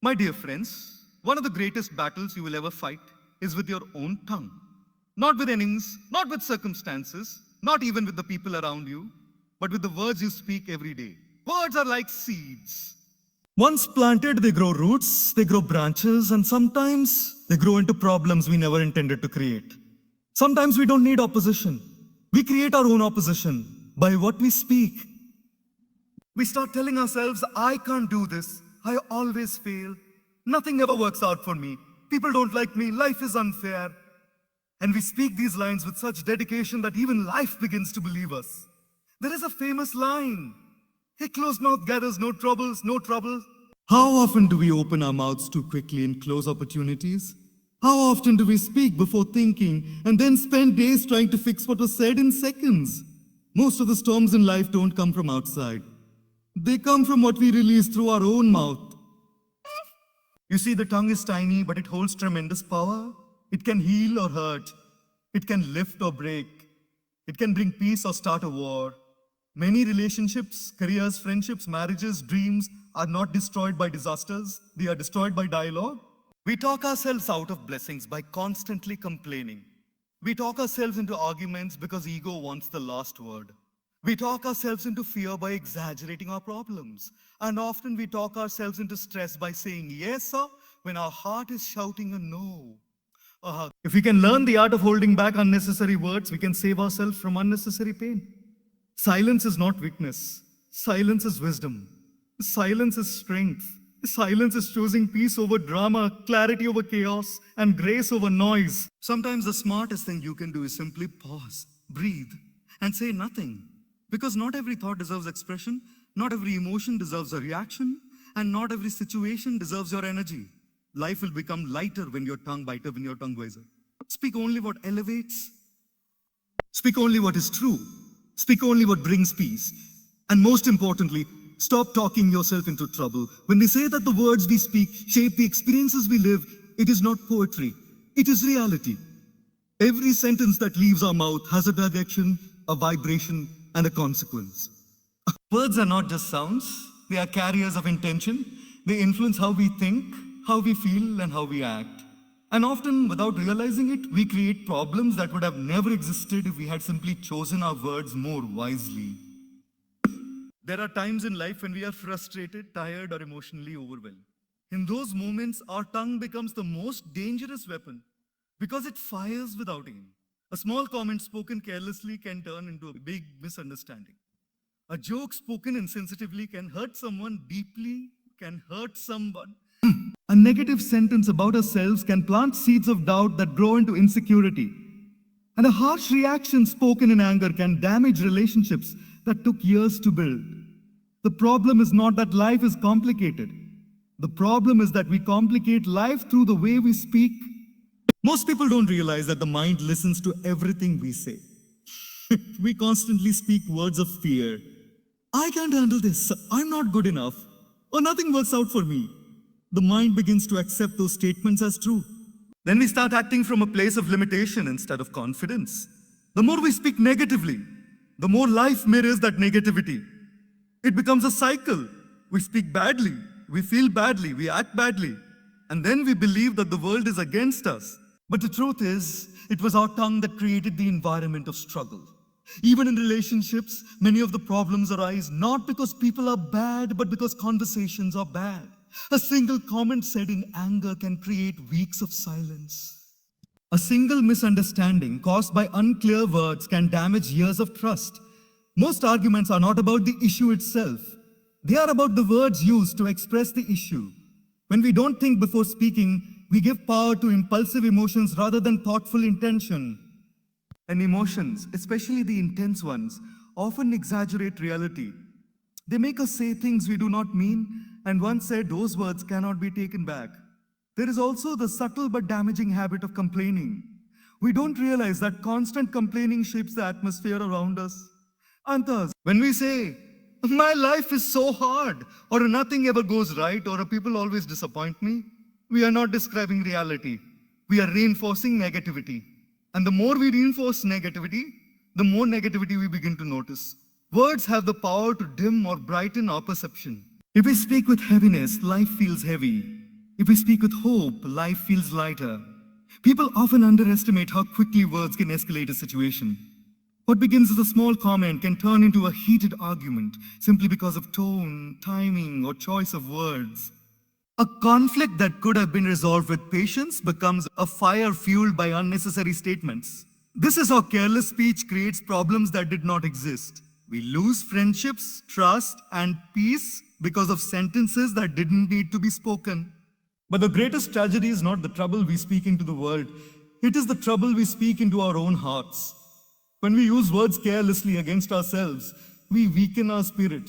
My dear friends, one of the greatest battles you will ever fight is with your own tongue. Not with enemies, not with circumstances, not even with the people around you, but with the words you speak every day. Words are like seeds. Once planted, they grow roots, they grow branches, and sometimes they grow into problems we never intended to create. Sometimes we don't need opposition. We create our own opposition by what we speak. We start telling ourselves, I can't do this. I always fail. Nothing ever works out for me. People don't like me. Life is unfair. And we speak these lines with such dedication that even life begins to believe us. There is a famous line. A closed mouth gathers no troubles, no trouble. How often do we open our mouths too quickly and close opportunities? How often do we speak before thinking and then spend days trying to fix what was said in seconds? Most of the storms in life don't come from outside. They come from what we release through our own mouth. You see, the tongue is tiny, but it holds tremendous power. It can heal or hurt. It can lift or break. It can bring peace or start a war. Many relationships, careers, friendships, marriages, dreams are not destroyed by disasters. They are destroyed by dialogue. We talk ourselves out of blessings by constantly complaining. We talk ourselves into arguments because ego wants the last word. We talk ourselves into fear by exaggerating our problems. And often we talk ourselves into stress by saying yes, sir, when our heart is shouting a no. If we can learn the art of holding back unnecessary words, we can save ourselves from unnecessary pain. Silence is not weakness. Silence is wisdom. Silence is strength. Silence is choosing peace over drama, clarity over chaos, and grace over noise. Sometimes the smartest thing you can do is simply pause, breathe, and say nothing. Because not every thought deserves expression, not every emotion deserves a reaction, and not every situation deserves your energy. Life will become lighter when your tongue biter, when your tongue wiser. Speak only what elevates. Speak only what is true. Speak only what brings peace. And most importantly, stop talking yourself into trouble. When we say that the words we speak shape the experiences we live, it is not poetry. It is reality. Every sentence that leaves our mouth has a direction, a vibration, and a consequence. Words are not just sounds. They are carriers of intention. They influence how we think, how we feel, and how we act. And often, without realizing it, we create problems that would have never existed if we had simply chosen our words more wisely. There are times in life when we are frustrated, tired, or emotionally overwhelmed. In those moments, our tongue becomes the most dangerous weapon because it fires without aim. A small comment spoken carelessly can turn into a big misunderstanding. A joke spoken insensitively can hurt someone deeply, can hurt someone. A negative sentence about ourselves can plant seeds of doubt that grow into insecurity. And a harsh reaction spoken in anger can damage relationships that took years to build. The problem is not that life is complicated. The problem is that we complicate life through the way we speak. Most people don't realize that the mind listens to everything we say. We constantly speak words of fear. I can't handle this. I'm not good enough. Or nothing works out for me. The mind begins to accept those statements as true. Then we start acting from a place of limitation instead of confidence. The more we speak negatively, the more life mirrors that negativity. It becomes a cycle. We speak badly, we feel badly, we act badly, and then we believe that the world is against us. But the truth is, it was our tongue that created the environment of struggle. Even in relationships, many of the problems arise not because people are bad, but because conversations are bad. A single comment said in anger can create weeks of silence. A single misunderstanding caused by unclear words can damage years of trust. Most arguments are not about the issue itself. They are about the words used to express the issue. When we don't think before speaking, we give power to impulsive emotions rather than thoughtful intention. And emotions, especially the intense ones, often exaggerate reality. They make us say things we do not mean, and once said, those words cannot be taken back. There is also the subtle but damaging habit of complaining. We don't realize that constant complaining shapes the atmosphere around us. And thus, when we say, my life is so hard, or nothing ever goes right, or people always disappoint me, we are not describing reality. We are reinforcing negativity. And the more we reinforce negativity, the more negativity we begin to notice. Words have the power to dim or brighten our perception. If we speak with heaviness, life feels heavy. If we speak with hope, life feels lighter. People often underestimate how quickly words can escalate a situation. What begins as a small comment can turn into a heated argument simply because of tone, timing, or choice of words. A conflict that could have been resolved with patience becomes a fire fueled by unnecessary statements. This is how careless speech creates problems that did not exist. We lose friendships, trust, and peace because of sentences that didn't need to be spoken. But the greatest tragedy is not the trouble we speak into the world, it is the trouble we speak into our own hearts. When we use words carelessly against ourselves, we weaken our spirit.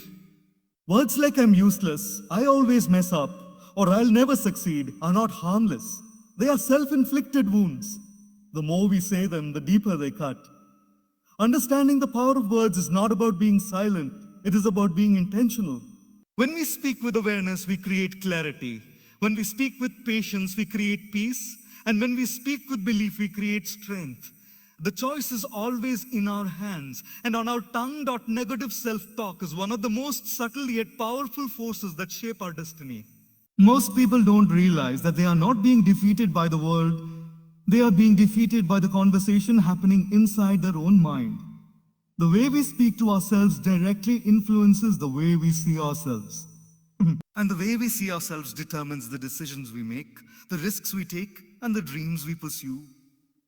Words like I'm useless, I always mess up, or I'll never succeed are not harmless. They are self-inflicted wounds. The more we say them, the deeper they cut. Understanding the power of words is not about being silent, it is about being intentional. When we speak with awareness, we create clarity. When we speak with patience, we create peace. And when we speak with belief, we create strength. The choice is always in our hands. And on our tongue, negative self-talk is one of the most subtle yet powerful forces that shape our destiny. Most people don't realize that they are not being defeated by the world. They are being defeated by the conversation happening inside their own mind. The way we speak to ourselves directly influences the way we see ourselves. And the way we see ourselves determines the decisions we make, the risks we take, and the dreams we pursue.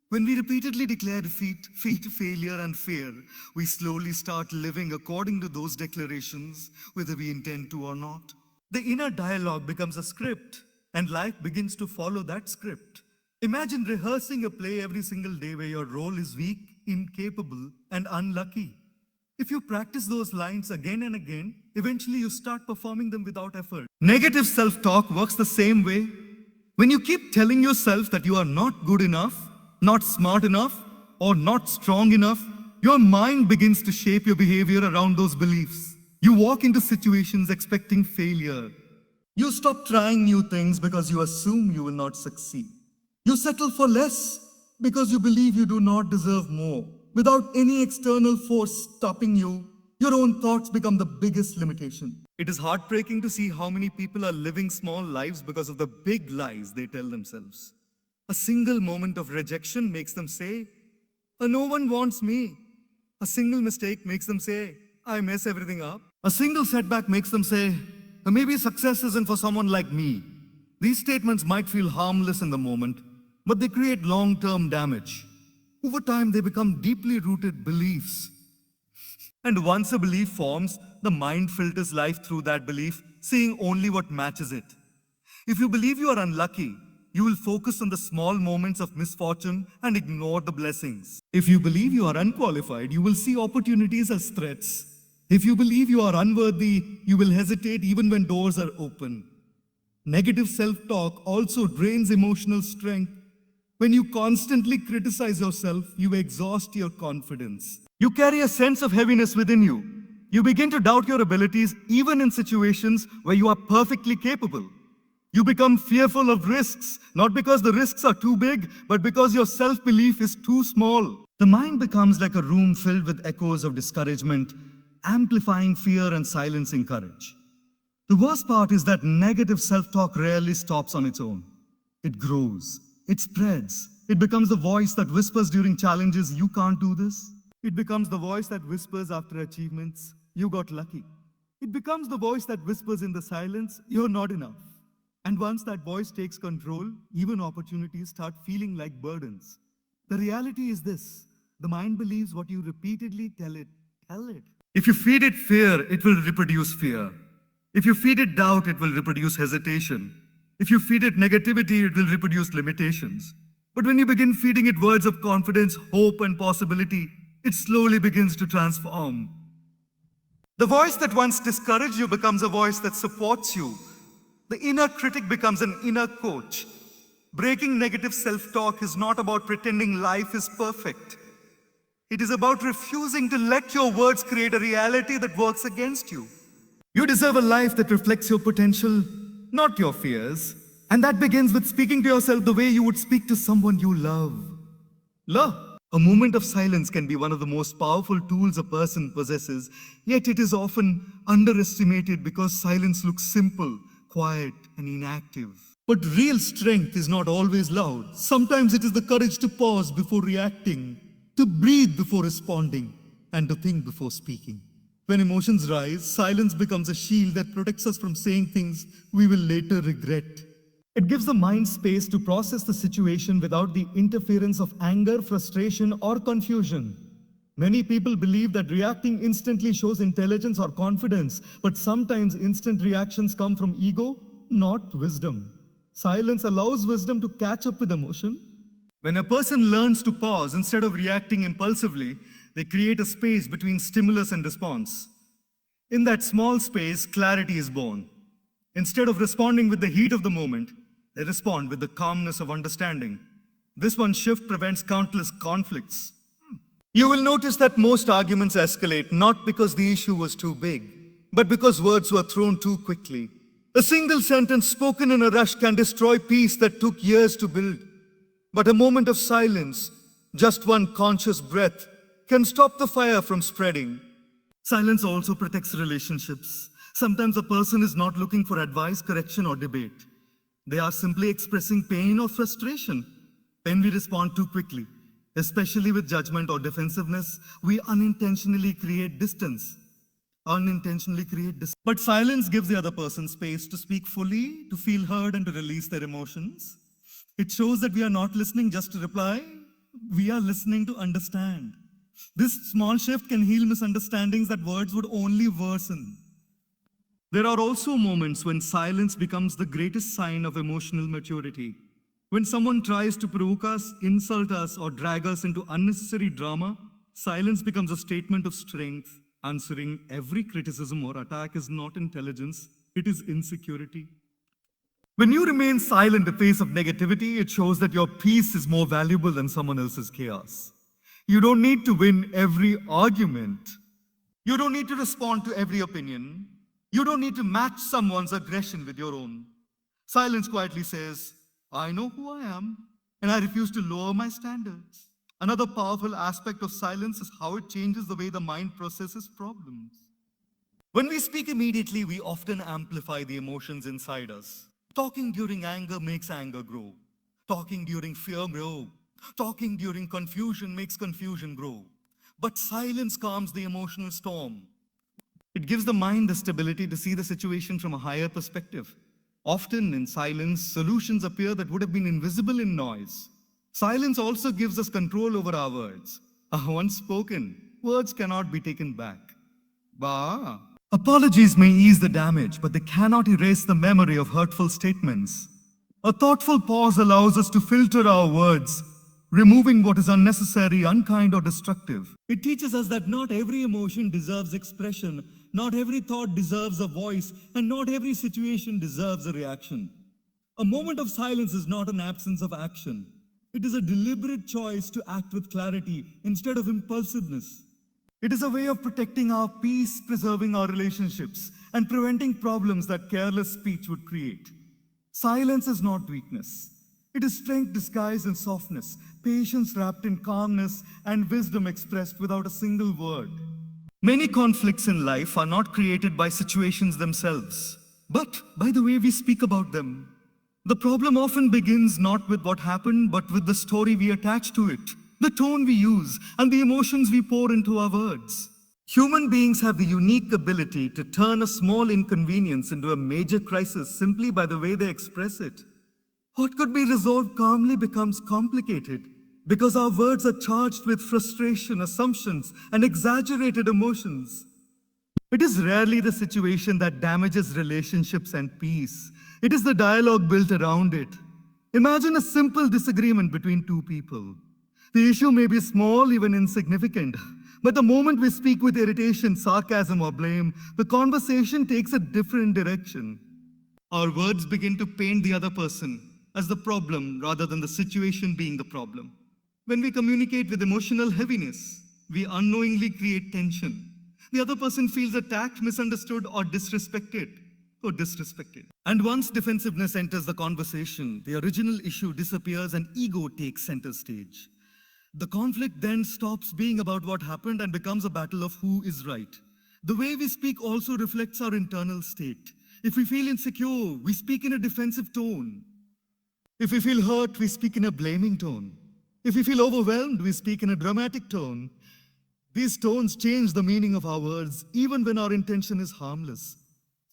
When we repeatedly declare defeat, failure, and fear, we slowly start living according to those declarations, whether we intend to or not. The inner dialogue becomes a script, and life begins to follow that script. Imagine rehearsing a play every single day where your role is weak, incapable, and unlucky. If you practice those lines again and again, eventually you start performing them without effort. Negative self-talk works the same way. When you keep telling yourself that you are not good enough, not smart enough, or not strong enough, your mind begins to shape your behavior around those beliefs. You walk into situations expecting failure. You stop trying new things because you assume you will not succeed. You settle for less because you believe you do not deserve more. Without any external force stopping you, your own thoughts become the biggest limitation. It is heartbreaking to see how many people are living small lives because of the big lies they tell themselves. A single moment of rejection makes them say, no one wants me. A single mistake makes them say, I mess everything up. A single setback makes them say, maybe success isn't for someone like me. These statements might feel harmless in the moment, but they create long-term damage. Over time, they become deeply rooted beliefs. And once a belief forms, the mind filters life through that belief, seeing only what matches it. If you believe you are unlucky, you will focus on the small moments of misfortune and ignore the blessings. If you believe you are unqualified, you will see opportunities as threats. If you believe you are unworthy, you will hesitate even when doors are open. Negative self-talk also drains emotional strength. When you constantly criticize yourself, you exhaust your confidence. You carry a sense of heaviness within you. You begin to doubt your abilities even in situations where you are perfectly capable. You become fearful of risks, not because the risks are too big, but because your self-belief is too small. The mind becomes like a room filled with echoes of discouragement, amplifying fear and silencing courage. The worst part is that negative self-talk rarely stops on its own. It grows. It spreads. It becomes the voice that whispers during challenges, you can't do this. It becomes the voice that whispers after achievements, you got lucky. It becomes the voice that whispers in the silence, you're not enough. And once that voice takes control, even opportunities start feeling like burdens. The reality is this: the mind believes what you repeatedly tell it. If you feed it fear, it will reproduce fear. If you feed it doubt, it will reproduce hesitation. If you feed it negativity, it will reproduce limitations. But when you begin feeding it words of confidence, hope, and possibility, it slowly begins to transform. The voice that once discouraged you becomes a voice that supports you. The inner critic becomes an inner coach. Breaking negative self-talk is not about pretending life is perfect. It is about refusing to let your words create a reality that works against you. You deserve a life that reflects your potential, not your fears. And that begins with speaking to yourself the way you would speak to someone you love. A moment of silence can be one of the most powerful tools a person possesses, yet it is often underestimated because silence looks simple, quiet, and inactive. But real strength is not always loud. Sometimes it is the courage to pause before reacting, to breathe before responding, and to think before speaking. When emotions rise, silence becomes a shield that protects us from saying things we will later regret. It gives the mind space to process the situation without the interference of anger, frustration, or confusion. Many people believe that reacting instantly shows intelligence or confidence, but sometimes instant reactions come from ego, not wisdom. Silence allows wisdom to catch up with emotion. When a person learns to pause instead of reacting impulsively, they create a space between stimulus and response. In that small space, clarity is born. Instead of responding with the heat of the moment, they respond with the calmness of understanding. This one shift prevents countless conflicts. You will notice that most arguments escalate not because the issue was too big, but because words were thrown too quickly. A single sentence spoken in a rush can destroy peace that took years to build. But a moment of silence, just one conscious breath, can stop the fire from spreading. Silence also protects relationships. Sometimes a person is not looking for advice, correction, or debate. They are simply expressing pain or frustration. When we respond too quickly, especially with judgment or defensiveness, we unintentionally create distance. But silence gives the other person space to speak fully, to feel heard, and to release their emotions. It shows that we are not listening just to reply, we are listening to understand. This small shift can heal misunderstandings that words would only worsen. There are also moments when silence becomes the greatest sign of emotional maturity. When someone tries to provoke us, insult us, or drag us into unnecessary drama, silence becomes a statement of strength. Answering every criticism or attack is not intelligence, it is insecurity. When you remain silent in the face of negativity, it shows that your peace is more valuable than someone else's chaos. You don't need to win every argument. You don't need to respond to every opinion. You don't need to match someone's aggression with your own. Silence quietly says, I know who I am, and I refuse to lower my standards. Another powerful aspect of silence is how it changes the way the mind processes problems. When we speak immediately, we often amplify the emotions inside us. Talking during anger makes anger grow. Talking during fear grow. Talking during confusion makes confusion grow. But silence calms the emotional storm. It gives the mind the stability to see the situation from a higher perspective. Often in silence, solutions appear that would have been invisible in noise. Silence also gives us control over our words. Once spoken, words cannot be taken back. Bah! Apologies may ease the damage, but they cannot erase the memory of hurtful statements. A thoughtful pause allows us to filter our words, removing what is unnecessary, unkind, or destructive. It teaches us that not every emotion deserves expression, not every thought deserves a voice, and not every situation deserves a reaction. A moment of silence is not an absence of action. It is a deliberate choice to act with clarity instead of impulsiveness. It is a way of protecting our peace, preserving our relationships, and preventing problems that careless speech would create. Silence is not weakness. It is strength disguised in softness, patience wrapped in calmness, and wisdom expressed without a single word. Many conflicts in life are not created by situations themselves, but by the way we speak about them. The problem often begins not with what happened, but with the story we attach to it, the tone we use, and the emotions we pour into our words. Human beings have the unique ability to turn a small inconvenience into a major crisis simply by the way they express it. What could be resolved calmly becomes complicated because our words are charged with frustration, assumptions, and exaggerated emotions. It is rarely the situation that damages relationships and peace. It is the dialogue built around it. Imagine a simple disagreement between two people. The issue may be small, even insignificant, but the moment we speak with irritation, sarcasm, or blame, the conversation takes a different direction. Our words begin to paint the other person as the problem rather than the situation being the problem. When we communicate with emotional heaviness, we unknowingly create tension. The other person feels attacked, misunderstood, or disrespected. And once defensiveness enters the conversation, the original issue disappears and ego takes center stage. The conflict then stops being about what happened and becomes a battle of who is right. The way we speak also reflects our internal state. If we feel insecure, we speak in a defensive tone. If we feel hurt, we speak in a blaming tone. If we feel overwhelmed, we speak in a dramatic tone. These tones change the meaning of our words, even when our intention is harmless.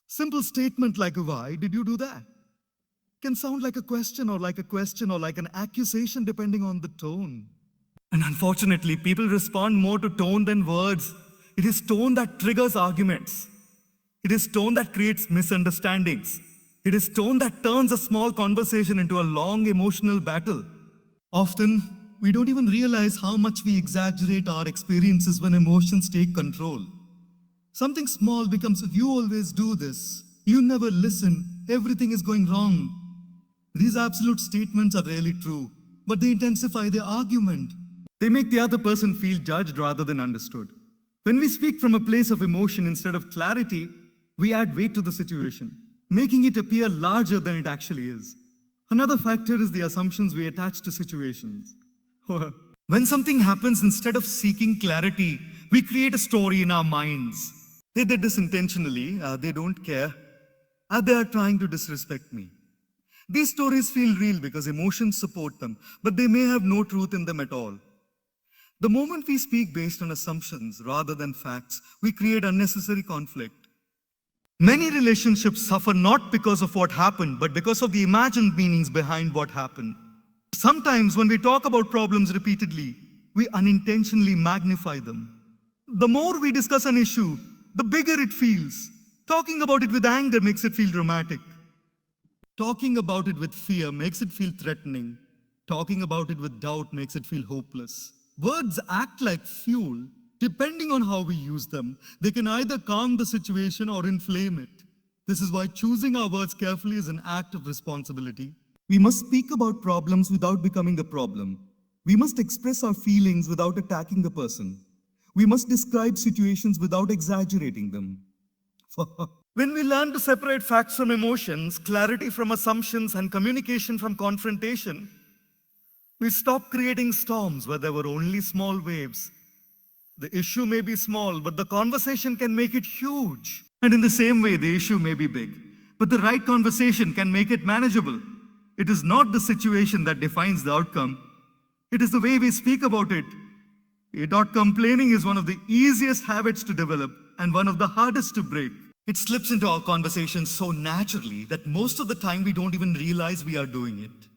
Simple statement like, "Why did you do that?" can sound like a question or like an accusation depending on the tone. And unfortunately, people respond more to tone than words. It is tone that triggers arguments. It is tone that creates misunderstandings. It is tone that turns a small conversation into a long emotional battle. Often, we don't even realize how much we exaggerate our experiences when emotions take control. Something small becomes, "You always do this. You never listen. Everything is going wrong." These absolute statements are rarely true, but they intensify the argument. They make the other person feel judged rather than understood. When we speak from a place of emotion instead of clarity, we add weight to the situation, making it appear larger than it actually is. Another factor is the assumptions we attach to situations. When something happens, instead of seeking clarity, we create a story in our minds. They did this intentionally, they don't care, they are trying to disrespect me. These stories feel real because emotions support them, but they may have no truth in them at all. The moment we speak based on assumptions rather than facts, we create unnecessary conflict. Many relationships suffer not because of what happened, but because of the imagined meanings behind what happened. Sometimes when we talk about problems repeatedly, we unintentionally magnify them. The more we discuss an issue, the bigger it feels. Talking about it with anger makes it feel dramatic. Talking about it with fear makes it feel threatening. Talking about it with doubt makes it feel hopeless. Words act like fuel. Depending on how we use them, they can either calm the situation or inflame it. This is why choosing our words carefully is an act of responsibility. We must speak about problems without becoming the problem. We must express our feelings without attacking the person. We must describe situations without exaggerating them. When we learn to separate facts from emotions, clarity from assumptions, and communication from confrontation, we stop creating storms where there were only small waves. The issue may be small, but the conversation can make it huge. And in the same way, the issue may be big, but the right conversation can make it manageable. It is not the situation that defines the outcome. It is the way we speak about it. Complaining is one of the easiest habits to develop and one of the hardest to break. It slips into our conversations so naturally that most of the time we don't even realize we are doing it.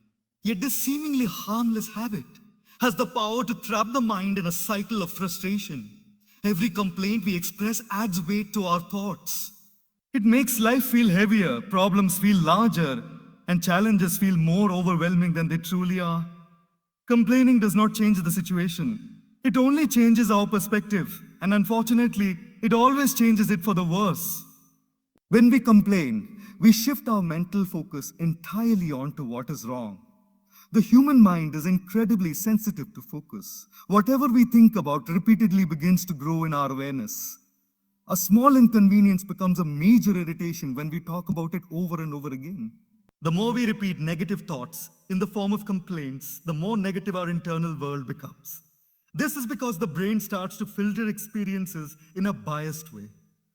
Yet this seemingly harmless habit has the power to trap the mind in a cycle of frustration. Every complaint we express adds weight to our thoughts. It makes life feel heavier, problems feel larger, and challenges feel more overwhelming than they truly are. Complaining does not change the situation. It only changes our perspective, and unfortunately, it always changes it for the worse. When we complain, we shift our mental focus entirely onto what is wrong. The human mind is incredibly sensitive to focus. Whatever we think about repeatedly begins to grow in our awareness. A small inconvenience becomes a major irritation when we talk about it over and over again. The more we repeat negative thoughts in the form of complaints, the more negative our internal world becomes. This is because the brain starts to filter experiences in a biased way.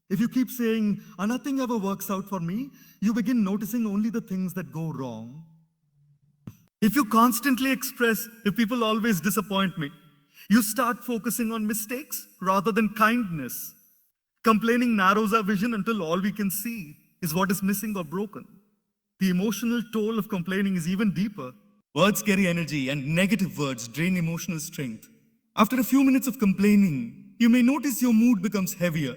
If you keep saying, "Nothing ever works out for me," you begin noticing only the things that go wrong. If you constantly express, "If people always disappoint me," you start focusing on mistakes rather than kindness. Complaining narrows our vision until all we can see is what is missing or broken. The emotional toll of complaining is even deeper. Words carry energy, and negative words drain emotional strength. After a few minutes of complaining, you may notice your mood becomes heavier.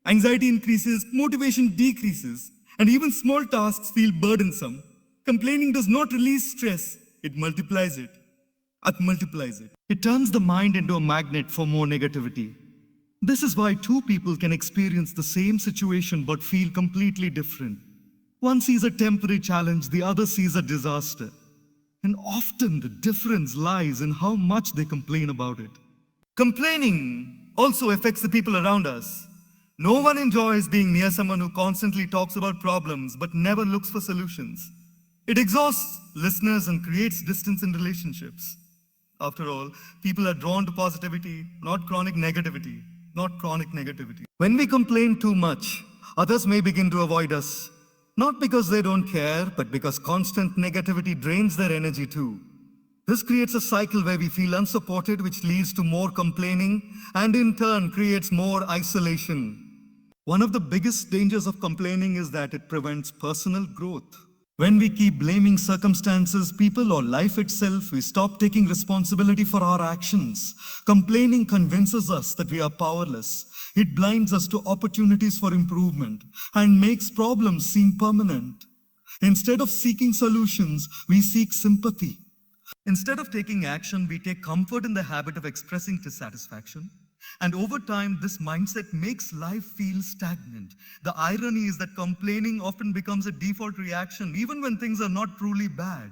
Anxiety increases, motivation decreases, and even small tasks feel burdensome. Complaining does not release stress, it multiplies it. It turns the mind into a magnet for more negativity. This is why two people can experience the same situation but feel completely different. One sees a temporary challenge, the other sees a disaster. And often the difference lies in how much they complain about it. Complaining also affects the people around us. No one enjoys being near someone who constantly talks about problems but never looks for solutions. It exhausts listeners and creates distance in relationships. After all, people are drawn to positivity, not chronic negativity. When we complain too much, others may begin to avoid us. Not because they don't care, but because constant negativity drains their energy too. This creates a cycle where we feel unsupported, which leads to more complaining and in turn creates more isolation. One of the biggest dangers of complaining is that it prevents personal growth. When we keep blaming circumstances, people, or life itself, we stop taking responsibility for our actions. Complaining convinces us that we are powerless. It blinds us to opportunities for improvement and makes problems seem permanent. Instead of seeking solutions, we seek sympathy. Instead of taking action, we take comfort in the habit of expressing dissatisfaction. And over time, this mindset makes life feel stagnant. The irony is that complaining often becomes a default reaction, even when things are not truly bad.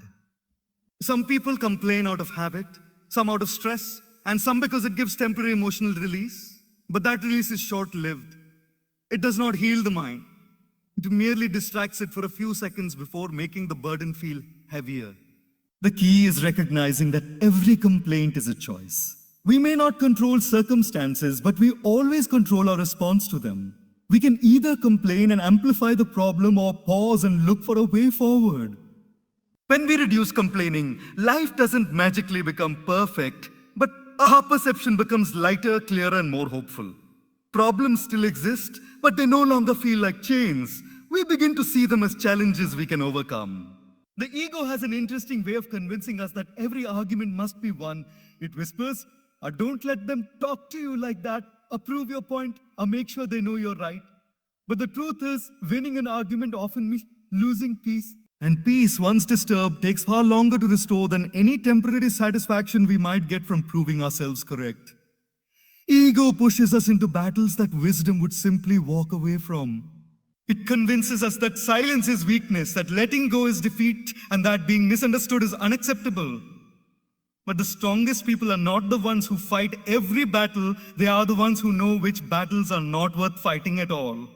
Some people complain out of habit, some out of stress, and some because it gives temporary emotional release. But that release is short-lived. It does not heal the mind. It merely distracts it for a few seconds before making the burden feel heavier. The key is recognizing that every complaint is a choice. We may not control circumstances, but we always control our response to them. We can either complain and amplify the problem or pause and look for a way forward. When we reduce complaining, life doesn't magically become perfect, but our perception becomes lighter, clearer, and more hopeful. Problems still exist, but they no longer feel like chains. We begin to see them as challenges we can overcome. The ego has an interesting way of convincing us that every argument must be won. It whispers, don't let them talk to you like that, prove your point, or make sure they know you're right. But the truth is, winning an argument often means losing peace. And peace, once disturbed, takes far longer to restore than any temporary satisfaction we might get from proving ourselves correct. Ego pushes us into battles that wisdom would simply walk away from. It convinces us that silence is weakness, that letting go is defeat, and that being misunderstood is unacceptable. But the strongest people are not the ones who fight every battle, they are the ones who know which battles are not worth fighting at all.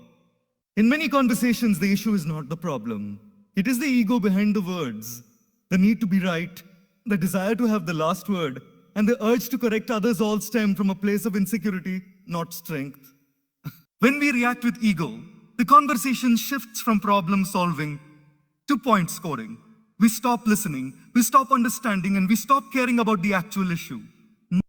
In many conversations, the issue is not the problem. It is the ego behind the words, the need to be right, the desire to have the last word, and the urge to correct others all stem from a place of insecurity, not strength. When we react with ego, the conversation shifts from problem solving to point scoring. We stop listening, we stop understanding, and we stop caring about the actual issue.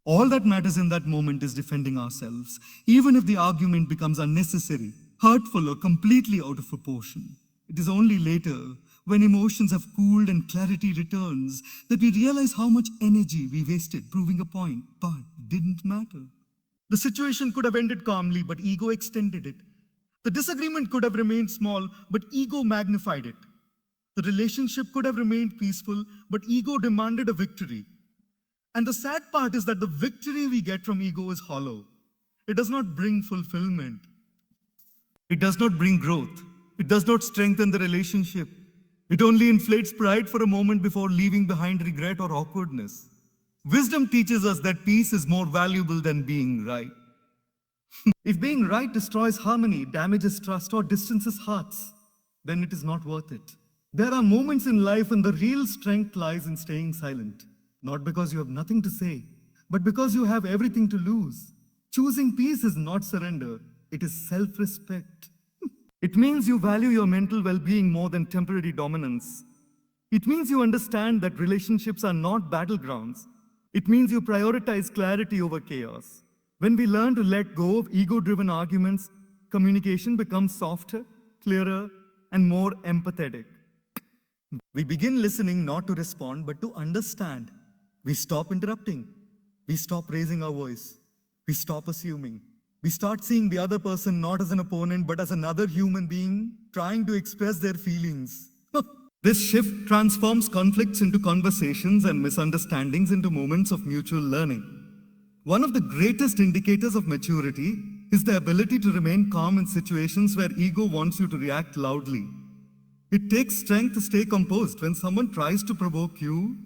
All that matters in that moment is defending ourselves, even if the argument becomes unnecessary, hurtful, or completely out of proportion. It is only later, when emotions have cooled and clarity returns, that we realize how much energy we wasted proving a point, but didn't matter. The situation could have ended calmly, but ego extended it. The disagreement could have remained small, but ego magnified it. The relationship could have remained peaceful, but ego demanded a victory. And the sad part is that the victory we get from ego is hollow. It does not bring fulfillment. It does not bring growth. It does not strengthen the relationship. It only inflates pride for a moment before leaving behind regret or awkwardness. Wisdom teaches us that peace is more valuable than being right. If being right destroys harmony, damages trust, or distances hearts, then it is not worth it. There are moments in life when the real strength lies in staying silent, not because you have nothing to say, but because you have everything to lose. Choosing peace is not surrender, it is self-respect. It means you value your mental well-being more than temporary dominance. It means you understand that relationships are not battlegrounds. It means you prioritize clarity over chaos. When we learn to let go of ego-driven arguments, communication becomes softer, clearer, and more empathetic. We begin listening not to respond, but to understand. We stop interrupting. We stop raising our voice. We stop assuming. We start seeing the other person not as an opponent, but as another human being trying to express their feelings. This shift transforms conflicts into conversations and misunderstandings into moments of mutual learning. One of the greatest indicators of maturity is the ability to remain calm in situations where ego wants you to react loudly. It takes strength to stay composed when someone tries to provoke you.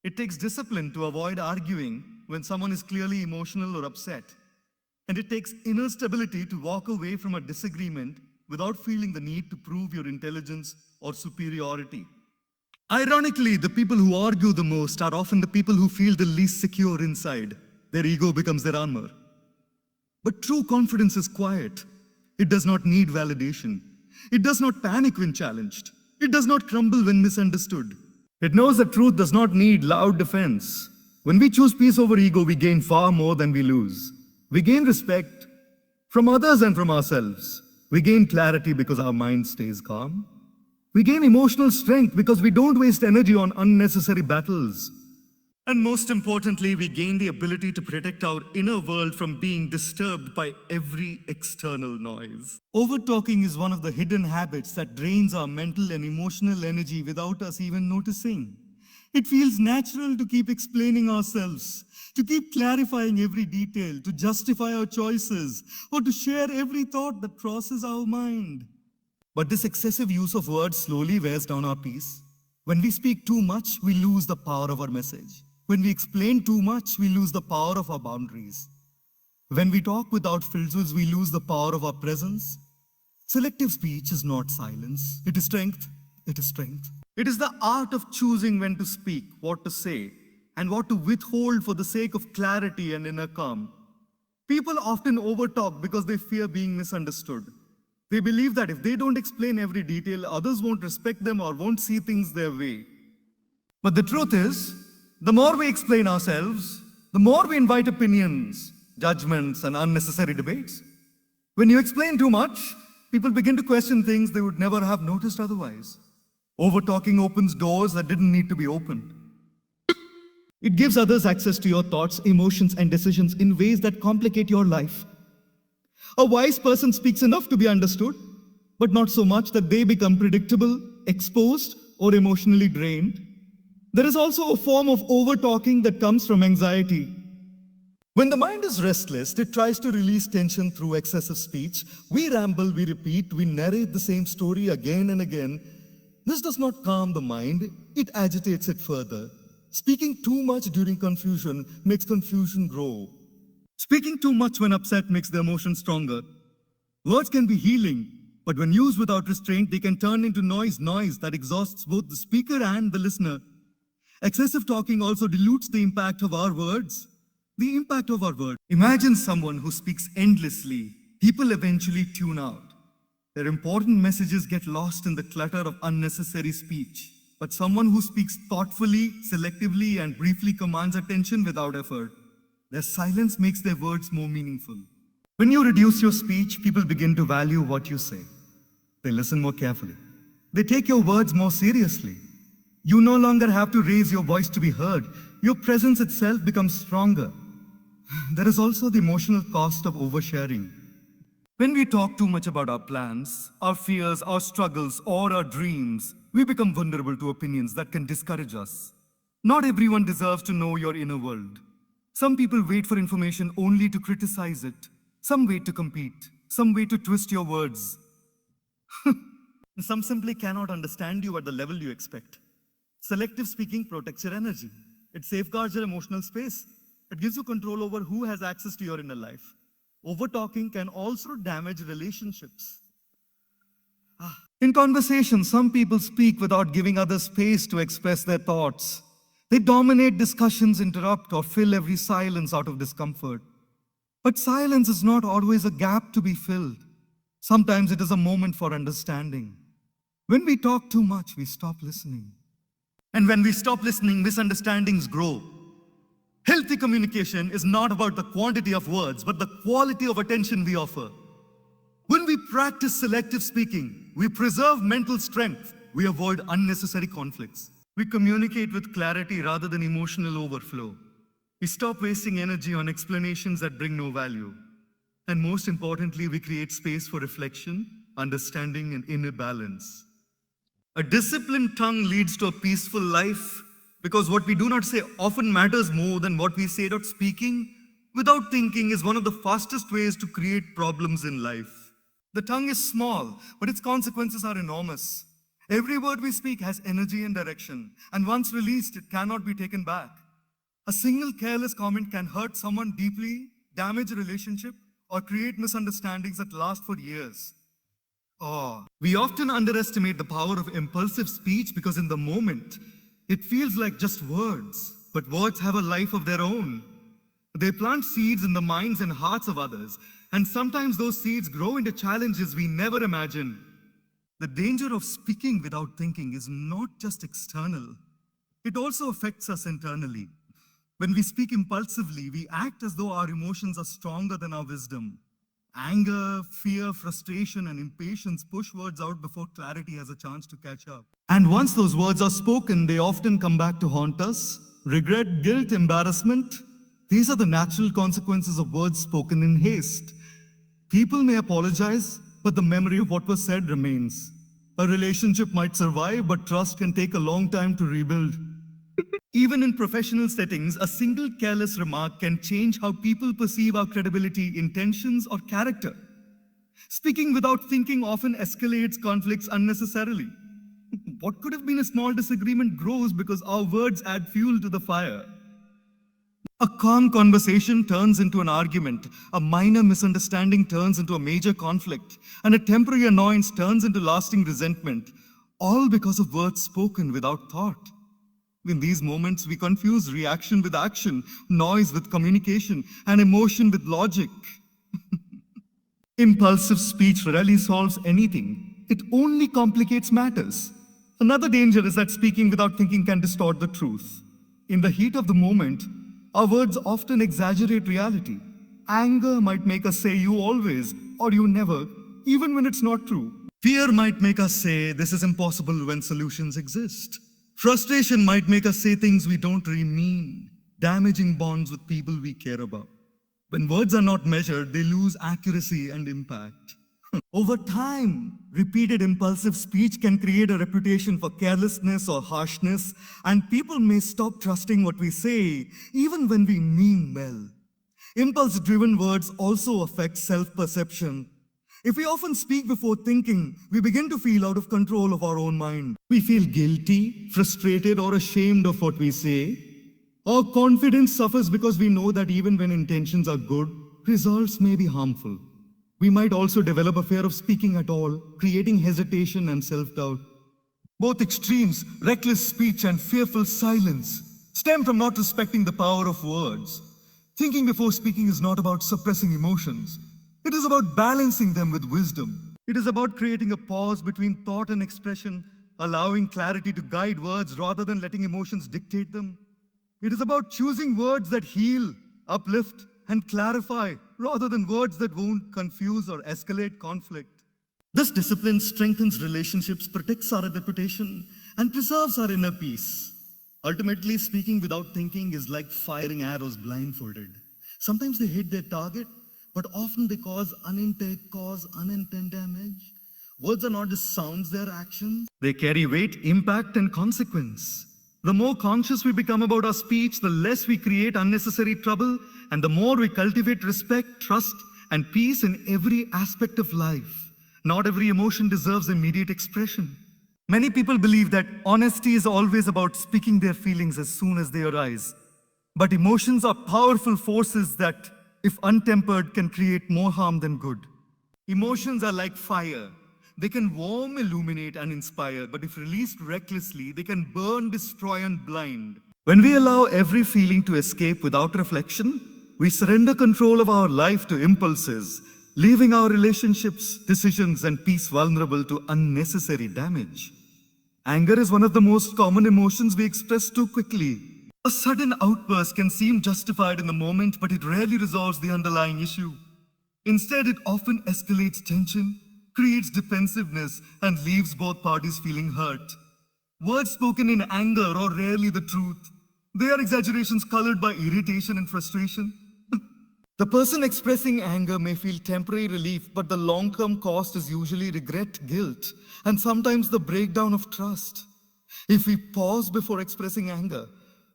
It takes discipline to avoid arguing when someone is clearly emotional or upset. And it takes inner stability to walk away from a disagreement without feeling the need to prove your intelligence or superiority. Ironically, the people who argue the most are often the people who feel the least secure inside. Their ego becomes their armor. But true confidence is quiet. It does not need validation. It does not panic when challenged. It does not crumble when misunderstood. It knows that truth does not need loud defense. When we choose peace over ego, we gain far more than we lose. We gain respect from others and from ourselves. We gain clarity because our mind stays calm. We gain emotional strength because we don't waste energy on unnecessary battles. And most importantly, we gain the ability to protect our inner world from being disturbed by every external noise. Overtalking is one of the hidden habits that drains our mental and emotional energy without us even noticing. It feels natural to keep explaining ourselves, to keep clarifying every detail, to justify our choices, or to share every thought that crosses our mind. But this excessive use of words slowly wears down our peace. When we speak too much, we lose the power of our message. When we explain too much, we lose the power of our boundaries. When we talk without filters, we lose the power of our presence. Selective speech is not silence. It is strength. It is strength. It is the art of choosing when to speak, what to say, and what to withhold for the sake of clarity and inner calm. People often overtalk because they fear being misunderstood. They believe that if they don't explain every detail, others won't respect them or won't see things their way. But the truth is, the more we explain ourselves, the more we invite opinions, judgments, and unnecessary debates. When you explain too much, people begin to question things they would never have noticed otherwise. Overtalking opens doors that didn't need to be opened. It gives others access to your thoughts, emotions, and decisions in ways that complicate your life. A wise person speaks enough to be understood, but not so much that they become predictable, exposed, or emotionally drained. There is also a form of overtalking that comes from anxiety. When the mind is restless, it tries to release tension through excessive speech. We ramble, we repeat, we narrate the same story again and again. This does not calm the mind, it agitates it further. Speaking too much during confusion makes confusion grow. Speaking too much when upset makes the emotion stronger. Words can be healing, but when used without restraint, they can turn into noise that exhausts both the speaker and the listener. Excessive talking also dilutes the impact of our words. The impact of our words. Imagine someone who speaks endlessly. People eventually tune out. Their important messages get lost in the clutter of unnecessary speech. But someone who speaks thoughtfully, selectively, and briefly commands attention without effort. Their silence makes their words more meaningful. When you reduce your speech, people begin to value what you say. They listen more carefully. They take your words more seriously. You no longer have to raise your voice to be heard. Your presence itself becomes stronger. There is also the emotional cost of oversharing. When we talk too much about our plans, our fears, our struggles, or our dreams, we become vulnerable to opinions that can discourage us. Not everyone deserves to know your inner world. Some people wait for information only to criticize it. Some wait to compete. Some wait to twist your words. Some simply cannot understand you at the level you expect. Selective speaking protects your energy. It safeguards your emotional space. It gives you control over who has access to your inner life. Overtalking can also damage relationships. In conversation, some people speak without giving others space to express their thoughts. They dominate discussions, interrupt, or fill every silence out of discomfort. But silence is not always a gap to be filled. Sometimes it is a moment for understanding. When we talk too much, we stop listening. And when we stop listening, misunderstandings grow. Healthy communication is not about the quantity of words, but the quality of attention we offer. When we practice selective speaking, we preserve mental strength. We avoid unnecessary conflicts. We communicate with clarity rather than emotional overflow. We stop wasting energy on explanations that bring no value. And most importantly, we create space for reflection, understanding, and inner balance. A disciplined tongue leads to a peaceful life because what we do not say often matters more than what we say. Speaking without thinking is one of the fastest ways to create problems in life. The tongue is small, but its consequences are enormous. Every word we speak has energy and direction, and once released, it cannot be taken back. A single careless comment can hurt someone deeply, damage a relationship, or create misunderstandings that last for years. We often underestimate the power of impulsive speech because in the moment, it feels like just words, but words have a life of their own. They plant seeds in the minds and hearts of others, and sometimes those seeds grow into challenges we never imagined. The danger of speaking without thinking is not just external, it also affects us internally. When we speak impulsively, we act as though our emotions are stronger than our wisdom. Anger, fear, frustration, and impatience push words out before clarity has a chance to catch up. And once those words are spoken, they often come back to haunt us. Regret, guilt, embarrassment, these are the natural consequences of words spoken in haste. People may apologize, but the memory of what was said remains. A relationship might survive, but trust can take a long time to rebuild. Even in professional settings, a single careless remark can change how people perceive our credibility, intentions, or character. Speaking without thinking often escalates conflicts unnecessarily. What could have been a small disagreement grows because our words add fuel to the fire. A calm conversation turns into an argument, a minor misunderstanding turns into a major conflict, and a temporary annoyance turns into lasting resentment, all because of words spoken without thought. In these moments, we confuse reaction with action, noise with communication, and emotion with logic. Impulsive speech rarely solves anything. It only complicates matters. Another danger is that speaking without thinking can distort the truth. In the heat of the moment, our words often exaggerate reality. Anger might make us say you always or you never, even when it's not true. Fear might make us say this is impossible when solutions exist. Frustration might make us say things we don't really mean, damaging bonds with people we care about. When words are not measured, they lose accuracy and impact. Over time, repeated impulsive speech can create a reputation for carelessness or harshness, and people may stop trusting what we say, even when we mean well. Impulse-driven words also affect self-perception. If we often speak before thinking, we begin to feel out of control of our own mind. We feel guilty, frustrated, or ashamed of what we say. Our confidence suffers because we know that even when intentions are good, results may be harmful. We might also develop a fear of speaking at all, creating hesitation and self-doubt. Both extremes, reckless speech and fearful silence, stem from not respecting the power of words. Thinking before speaking is not about suppressing emotions. It is about balancing them with wisdom. It is about creating a pause between thought and expression, allowing clarity to guide words rather than letting emotions dictate them. It is about choosing words that heal, uplift, and clarify, rather than words that wound, confuse, or escalate conflict. This discipline strengthens relationships, protects our reputation, and preserves our inner peace. Ultimately, speaking without thinking is like firing arrows blindfolded. Sometimes they hit their target, but often they cause unintended damage. Words are not just sounds, they are actions. They carry weight, impact, and consequence. The more conscious we become about our speech, the less we create unnecessary trouble, and the more we cultivate respect, trust, and peace in every aspect of life. Not every emotion deserves immediate expression. Many people believe that honesty is always about speaking their feelings as soon as they arise. But emotions are powerful forces that, if untempered, can create more harm than good. Emotions are like fire. They can warm, illuminate, and inspire, but if released recklessly, they can burn, destroy, and blind. When we allow every feeling to escape without reflection, we surrender control of our life to impulses, leaving our relationships, decisions, and peace vulnerable to unnecessary damage. Anger is one of the most common emotions we express too quickly. A sudden outburst can seem justified in the moment, but it rarely resolves the underlying issue. Instead, it often escalates tension, creates defensiveness, and leaves both parties feeling hurt. Words spoken in anger are rarely the truth. They are exaggerations colored by irritation and frustration. The person expressing anger may feel temporary relief, but the long-term cost is usually regret, guilt, and sometimes the breakdown of trust. If we pause before expressing anger,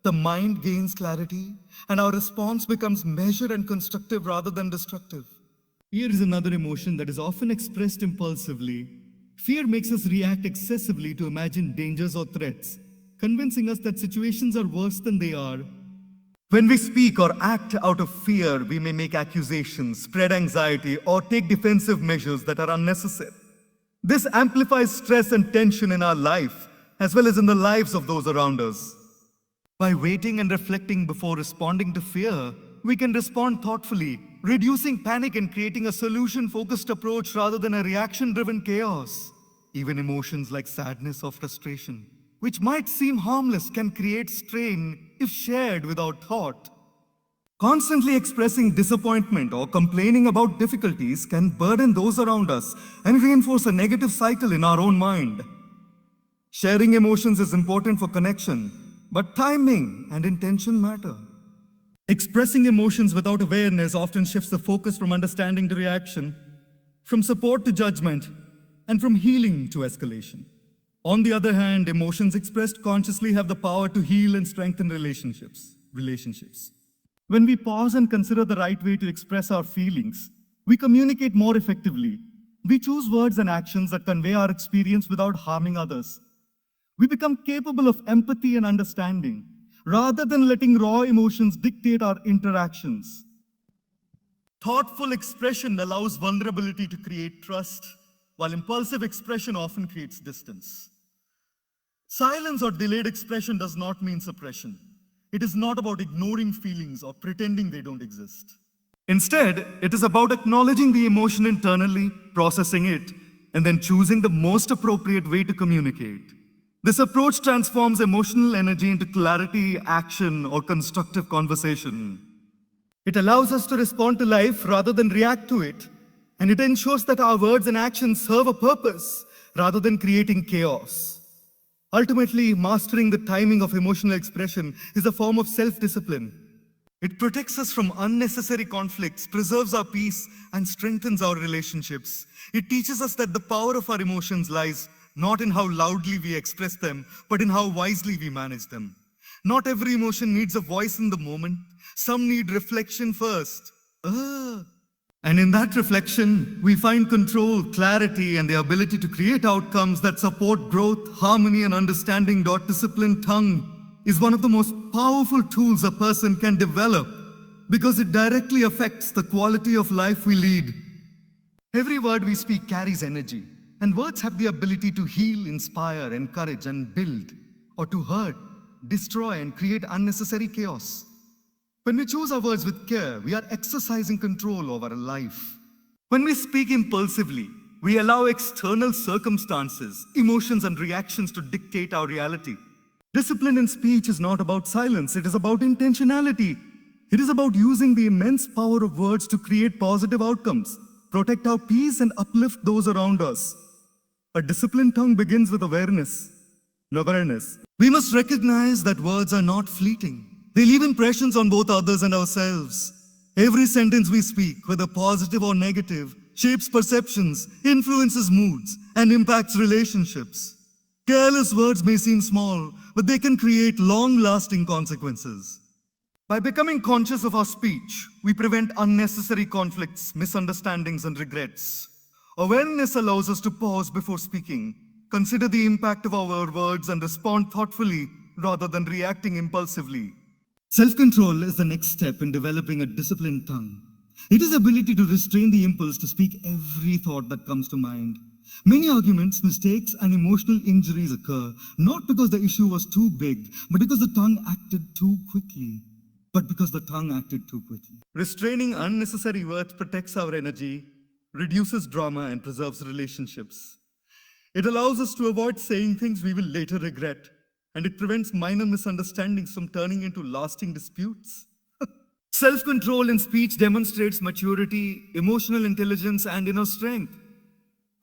the mind gains clarity, and our response becomes measured and constructive rather than destructive. Fear is another emotion that is often expressed impulsively. Fear makes us react excessively to imagined dangers or threats, convincing us that situations are worse than they are. When we speak or act out of fear, we may make accusations, spread anxiety, or take defensive measures that are unnecessary. This amplifies stress and tension in our life, as well as in the lives of those around us. By waiting and reflecting before responding to fear, we can respond thoughtfully, reducing panic and creating a solution-focused approach rather than a reaction-driven chaos. Even emotions like sadness or frustration, which might seem harmless, can create strain if shared without thought. Constantly expressing disappointment or complaining about difficulties can burden those around us and reinforce a negative cycle in our own mind. Sharing emotions is important for connection, but timing and intention matter. Expressing emotions without awareness often shifts the focus from understanding to reaction, from support to judgment, and from healing to escalation. On the other hand, emotions expressed consciously have the power to heal and strengthen relationships. When we pause and consider the right way to express our feelings, we communicate more effectively. We choose words and actions that convey our experience without harming others. We become capable of empathy and understanding, rather than letting raw emotions dictate our interactions. Thoughtful expression allows vulnerability to create trust, while impulsive expression often creates distance. Silence or delayed expression does not mean suppression. It is not about ignoring feelings or pretending they don't exist. Instead, it is about acknowledging the emotion internally, processing it, and then choosing the most appropriate way to communicate. This approach transforms emotional energy into clarity, action, or constructive conversation. It allows us to respond to life rather than react to it, and it ensures that our words and actions serve a purpose rather than creating chaos. Ultimately, mastering the timing of emotional expression is a form of self-discipline. It protects us from unnecessary conflicts, preserves our peace, and strengthens our relationships. It teaches us that the power of our emotions lies not in how loudly we express them, but in how wisely we manage them. Not every emotion needs a voice in the moment. Some need reflection first. And in that reflection, we find control, clarity, and the ability to create outcomes that support growth, harmony, and understanding. Disciplined tongue is one of the most powerful tools a person can develop because it directly affects the quality of life we lead. Every word we speak carries energy, and words have the ability to heal, inspire, encourage, and build, or to hurt, destroy, and create unnecessary chaos. When we choose our words with care, we are exercising control over our life. When we speak impulsively, we allow external circumstances, emotions, and reactions to dictate our reality. Discipline in speech is not about silence, it is about intentionality. It is about using the immense power of words to create positive outcomes, protect our peace, and uplift those around us. A disciplined tongue begins with awareness. We must recognize that words are not fleeting. They leave impressions on both others and ourselves. Every sentence we speak, whether positive or negative, shapes perceptions, influences moods, and impacts relationships. Careless words may seem small, but they can create long-lasting consequences. By becoming conscious of our speech, we prevent unnecessary conflicts, misunderstandings, and regrets. Awareness allows us to pause before speaking, consider the impact of our words, and respond thoughtfully rather than reacting impulsively. Self-control is the next step in developing a disciplined tongue. It is the ability to restrain the impulse to speak every thought that comes to mind. Many arguments, mistakes, and emotional injuries occur, not because the issue was too big, but because the tongue acted too quickly. Restraining unnecessary words protects our energy, reduces drama, and preserves relationships. It allows us to avoid saying things we will later regret, and it prevents minor misunderstandings from turning into lasting disputes. Self-control in speech demonstrates maturity, emotional intelligence, and inner strength.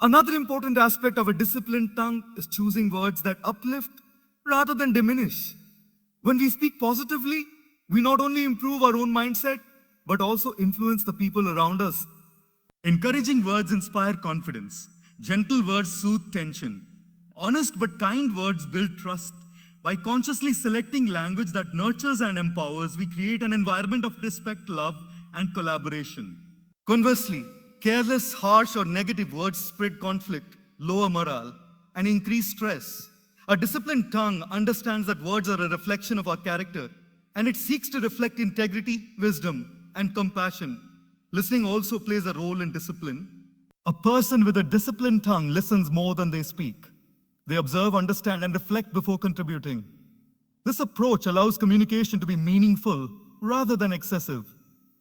Another important aspect of a disciplined tongue is choosing words that uplift rather than diminish. When we speak positively, we not only improve our own mindset, but also influence the people around us. Encouraging words inspire confidence. Gentle words soothe tension. Honest but kind words build trust. By consciously selecting language that nurtures and empowers, we create an environment of respect, love, and collaboration. Conversely, careless, harsh, or negative words spread conflict, lower morale, and increase stress. A disciplined tongue understands that words are a reflection of our character, and it seeks to reflect integrity, wisdom, and compassion. Listening also plays a role in discipline. A person with a disciplined tongue listens more than they speak. They observe, understand, and reflect before contributing. This approach allows communication to be meaningful rather than excessive.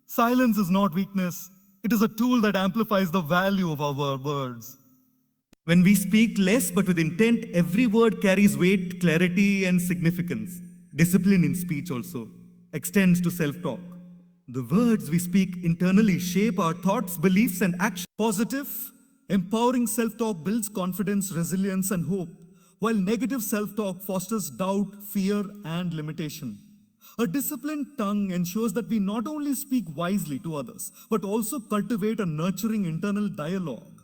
Silence is not weakness. It is a tool that amplifies the value of our words. When we speak less but with intent, every word carries weight, clarity, and significance. Discipline in speech also extends to self talk. The words we speak internally shape our thoughts, beliefs, and actions. Positive, empowering self talk builds confidence, resilience, and hope, while negative self talk fosters doubt, fear, and limitation. A disciplined tongue ensures that we not only speak wisely to others, but also cultivate a nurturing internal dialogue.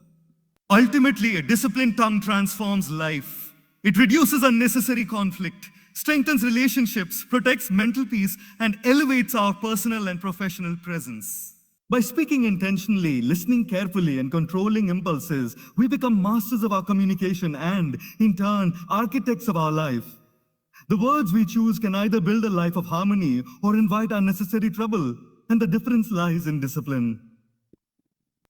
Ultimately, a disciplined tongue transforms life. It reduces unnecessary conflict, strengthens relationships, protects mental peace, and elevates our personal and professional presence. By speaking intentionally, listening carefully, and controlling impulses, we become masters of our communication and, in turn, architects of our life. The words we choose can either build a life of harmony or invite unnecessary trouble, and the difference lies in discipline.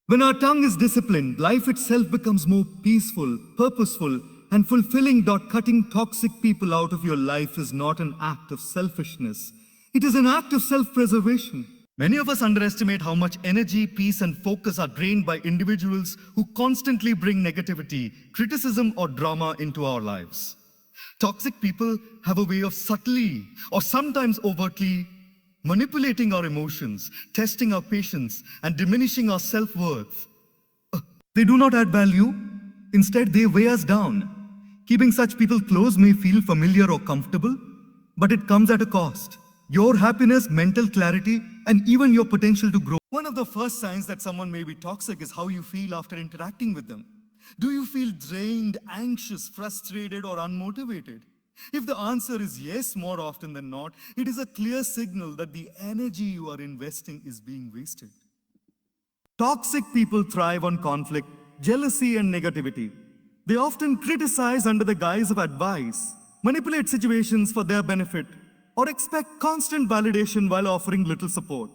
When our tongue is disciplined, life itself becomes more peaceful, purposeful, and fulfilling. Cutting toxic people out of your life is not an act of selfishness. It is an act of self-preservation. Many of us underestimate how much energy, peace, and focus are drained by individuals who constantly bring negativity, criticism, or drama into our lives. Toxic people have a way of subtly, or sometimes overtly, manipulating our emotions, testing our patience, and diminishing our self-worth. They do not add value. Instead, they weigh us down. Keeping such people close may feel familiar or comfortable, but it comes at a cost. Your happiness, mental clarity, and even your potential to grow. One of the first signs that someone may be toxic is how you feel after interacting with them. Do you feel drained, anxious, frustrated, or unmotivated? If the answer is yes more often than not, it is a clear signal that the energy you are investing is being wasted. Toxic people thrive on conflict, jealousy, and negativity. They often criticize under the guise of advice, manipulate situations for their benefit, or expect constant validation while offering little support.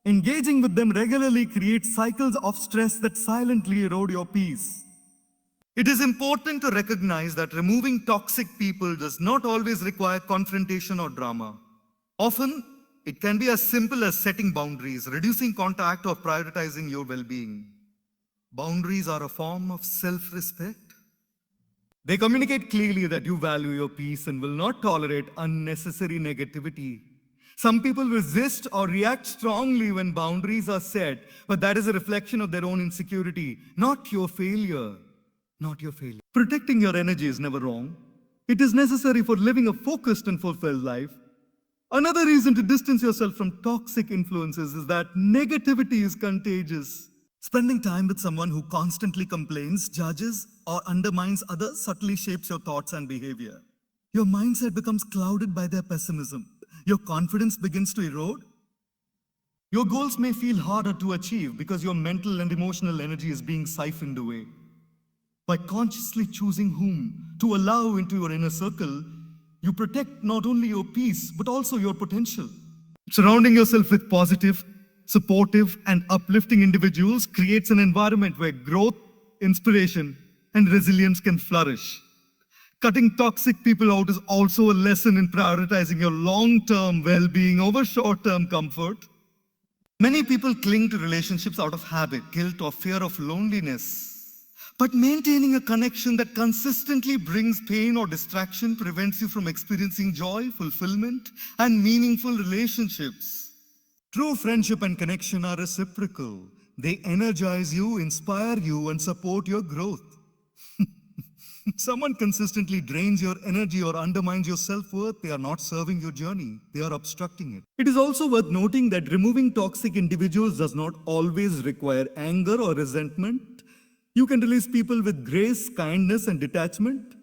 Engaging with them regularly creates cycles of stress that silently erode your peace. It is important to recognize that removing toxic people does not always require confrontation or drama. Often, it can be as simple as setting boundaries, reducing contact, or prioritizing your well-being. Boundaries are a form of self-respect. They communicate clearly that you value your peace and will not tolerate unnecessary negativity. Some people resist or react strongly when boundaries are set, but that is a reflection of their own insecurity, not your failure. Not your failure. Protecting your energy is never wrong. It is necessary for living a focused and fulfilled life. Another reason to distance yourself from toxic influences is that negativity is contagious. Spending time with someone who constantly complains, judges, or undermines others subtly shapes your thoughts and behavior. Your mindset becomes clouded by their pessimism. Your confidence begins to erode. Your goals may feel harder to achieve because your mental and emotional energy is being siphoned away. By consciously choosing whom to allow into your inner circle, you protect not only your peace, but also your potential. Surrounding yourself with positive, supportive, and uplifting individuals creates an environment where growth, inspiration, and resilience can flourish. Cutting toxic people out is also a lesson in prioritizing your long-term well-being over short-term comfort. Many people cling to relationships out of habit, guilt, or fear of loneliness. But maintaining a connection that consistently brings pain or distraction prevents you from experiencing joy, fulfillment, and meaningful relationships. True friendship and connection are reciprocal. They energize you, inspire you, and support your growth. Someone consistently drains your energy or undermines your self-worth, they are not serving your journey, they are obstructing it. It is also worth noting that removing toxic individuals does not always require anger or resentment. You can release people with grace, kindness, and detachment.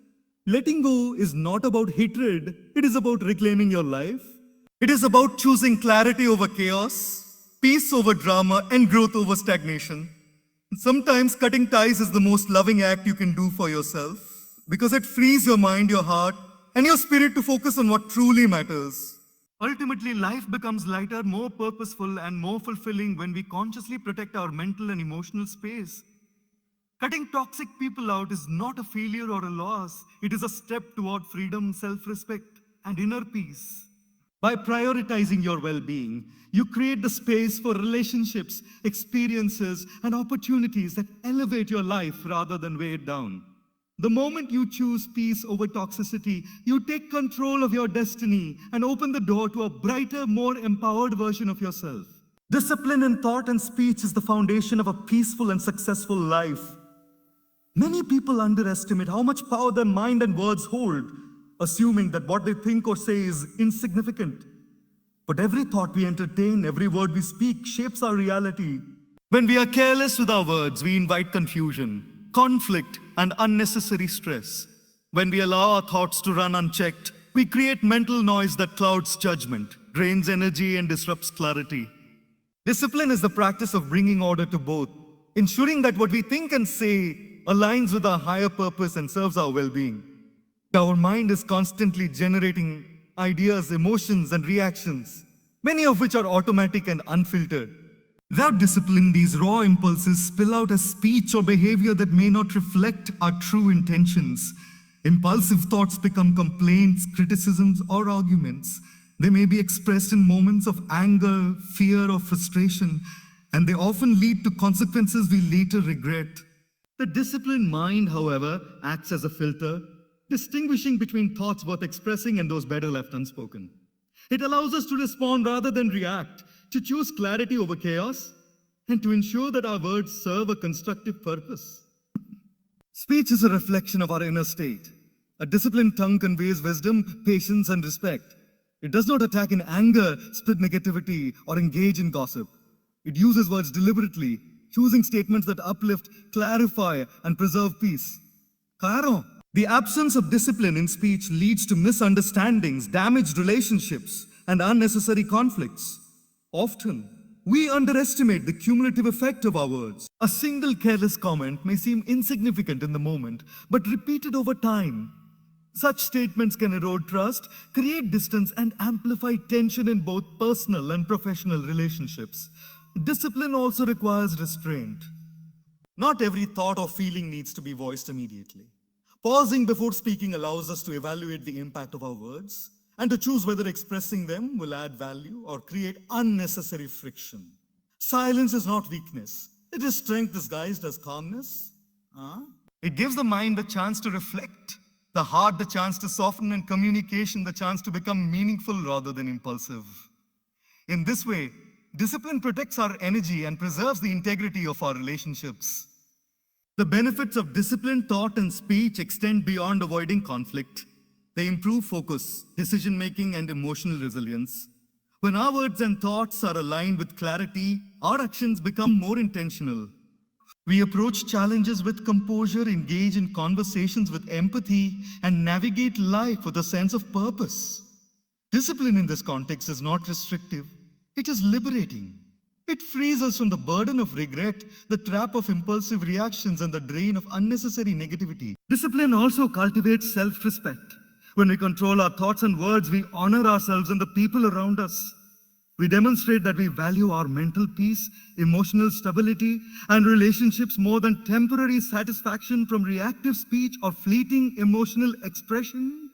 Letting go is not about hatred, it is about reclaiming your life. It is about choosing clarity over chaos, peace over drama, and growth over stagnation. Sometimes cutting ties is the most loving act you can do for yourself because it frees your mind, your heart, and your spirit to focus on what truly matters. Ultimately, life becomes lighter, more purposeful, and more fulfilling when we consciously protect our mental and emotional space. Cutting toxic people out is not a failure or a loss. It is a step toward freedom, self-respect, and inner peace. By prioritizing your well-being, you create the space for relationships, experiences, and opportunities that elevate your life rather than weigh it down. The moment you choose peace over toxicity, you take control of your destiny and open the door to a brighter, more empowered version of yourself. Discipline in thought and speech is the foundation of a peaceful and successful life. Many people underestimate how much power their mind and words hold, assuming that what they think or say is insignificant. But every thought we entertain, every word we speak shapes our reality. When we are careless with our words, we invite confusion, conflict, and unnecessary stress. When we allow our thoughts to run unchecked, we create mental noise that clouds judgment, drains energy, and disrupts clarity. Discipline is the practice of bringing order to both, ensuring that what we think and say aligns with our higher purpose and serves our well-being. Our mind is constantly generating ideas, emotions, and reactions, many of which are automatic and unfiltered. Without discipline, these raw impulses spill out as speech or behavior that may not reflect our true intentions. Impulsive thoughts become complaints, criticisms, or arguments. They may be expressed in moments of anger, fear, or frustration, and they often lead to consequences we later regret. The disciplined mind, however, acts as a filter, distinguishing between thoughts worth expressing and those better left unspoken. It allows us to respond rather than react, to choose clarity over chaos, and to ensure that our words serve a constructive purpose. Speech is a reflection of our inner state. A disciplined tongue conveys wisdom, patience, and respect. It does not attack in anger, spread negativity, or engage in gossip. It uses words deliberately, choosing statements that uplift, clarify, and preserve peace. Claro. The absence of discipline in speech leads to misunderstandings, damaged relationships, and unnecessary conflicts. Often, we underestimate the cumulative effect of our words. A single careless comment may seem insignificant in the moment, but repeated over time. Such statements can erode trust, create distance, and amplify tension in both personal and professional relationships. Discipline also requires restraint. Not every thought or feeling needs to be voiced immediately. Pausing before speaking allows us to evaluate the impact of our words and to choose whether expressing them will add value or create unnecessary friction. Silence is not weakness. It is strength disguised as calmness. It gives the mind a chance to reflect, the heart the chance to soften, and communication the chance to become meaningful rather than impulsive. In this way, discipline protects our energy and preserves the integrity of our relationships. The benefits of disciplined thought and speech extend beyond avoiding conflict. They improve focus, decision-making, and emotional resilience. When our words and thoughts are aligned with clarity, our actions become more intentional. We approach challenges with composure, engage in conversations with empathy, and navigate life with a sense of purpose. Discipline in this context is not restrictive. It is liberating. It frees us from the burden of regret, the trap of impulsive reactions, and the drain of unnecessary negativity. Discipline also cultivates self-respect. When we control our thoughts and words, we honor ourselves and the people around us. We demonstrate that we value our mental peace, emotional stability, and relationships more than temporary satisfaction from reactive speech or fleeting emotional expression.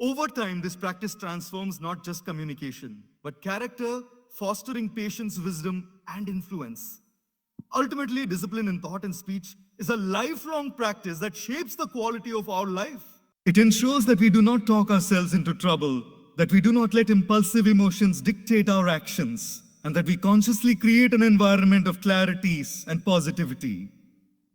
Over time, this practice transforms not just communication, but character, fostering patience, wisdom, and influence. Ultimately, discipline in thought and speech is a lifelong practice that shapes the quality of our life. It ensures that we do not talk ourselves into trouble, that we do not let impulsive emotions dictate our actions, and that we consciously create an environment of clarity and positivity.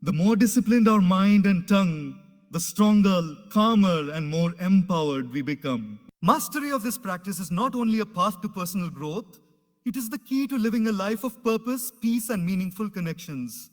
The more disciplined our mind and tongue, the stronger, calmer, and more empowered we become. Mastery of this practice is not only a path to personal growth, it is the key to living a life of purpose, peace, and meaningful connections.